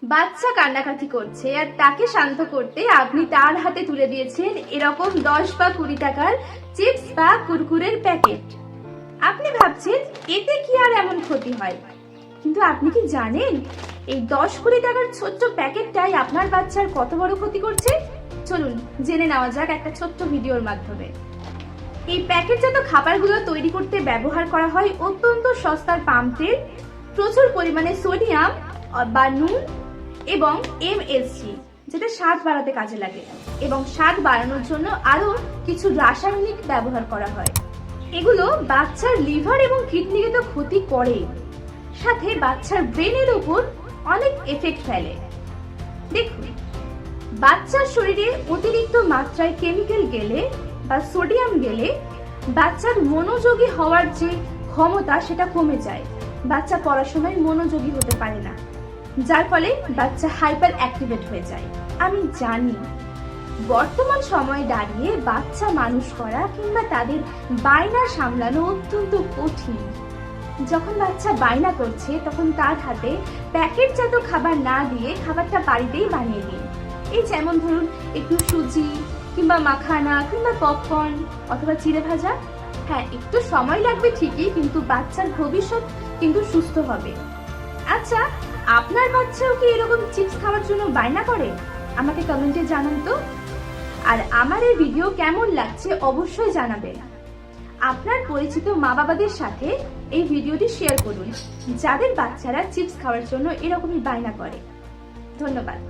বাচ্চা কান্নাকাটি করছে আর তাকে শান্ত করতে আপনি তার হাতে তুলে দিয়েছেন এরকম 10 বা 20 টাকার চিপস বা কুরকুরের প্যাকেট। আপনি ভাবছেন এতে কি আর এমন ক্ষতি হয়, কিন্তু আপনি কি জানেন এই 10-20 টাকার ছোট্ট প্যাকেটটাই আপনার বাচ্চার কত বড় ক্ষতি করছে? চলুন জেনে নেওয়া যাক একটা ছোট্ট ভিডিওর মাধ্যমে। এই প্যাকেটজাত খাবারগুলো তৈরি করতে ব্যবহার করা হয় অত্যন্ত সস্তার পাম তেল, প্রচুর পরিমাণে সোডিয়াম বা নুন এবং এমএসজি, যেটা স্বাদ বাড়াতে কাজে লাগে, এবং স্বাদ বাড়ানোর জন্য আরো কিছু রাসায়নিক ব্যবহার করা হয়। এগুলো বাচ্চার লিভার এবং কিডনিকে তো ক্ষতি করে, সাথে বাচ্চার ব্রেনের উপর অনেক এফেক্ট ফেলে। দেখুন, বাচ্চার শরীরে অতিরিক্ত মাত্রায় কেমিক্যাল গেলে বা সোডিয়াম গেলে বাচ্চার মনোযোগী হওয়ার যে ক্ষমতা সেটা কমে যায়। বাচ্চা পড়াশোনায় মনোযোগী হতে পারে না, যার ফলে বাচ্চা হাইপার অ্যাক্টিভেট হয়ে যায়। আমি জানি বর্তমান সময়ে দাঁড়িয়ে বাচ্চা মানুষ করা কিংবা তাদের বায়না সামলানো অত্যন্ত কঠিন। যখন বাচ্চা বায়না করছে তখন তার হাতে প্যাকেটজাত খাবার না দিয়ে খাবারটা বাড়িতেই বানিয়ে দিন। এই যেমন ধরুন একটু সুজি কিংবা মাখানা কিংবা পপকর্ন অথবা চিড়ে ভাজা। হ্যাঁ, একটু সময় লাগবে ঠিকই, কিন্তু বাচ্চার ভবিষ্যৎ কিন্তু সুস্থ হবে। আচ্ছা, আপনার বাচ্চাও কি এরকম চিপস খাওয়ার জন্য বায়না করে? আমাকে কমেন্টে জানান তো। আর আমার এই ভিডিও কেমন লাগছে অবশ্যই জানাবেন। আপনার পরিচিত মা বাবাদের সাথে এই ভিডিওটি শেয়ার করুন, যাদের বাচ্চারা চিপস খাওয়ার জন্য এরকমই বায়না করে। ধন্যবাদ।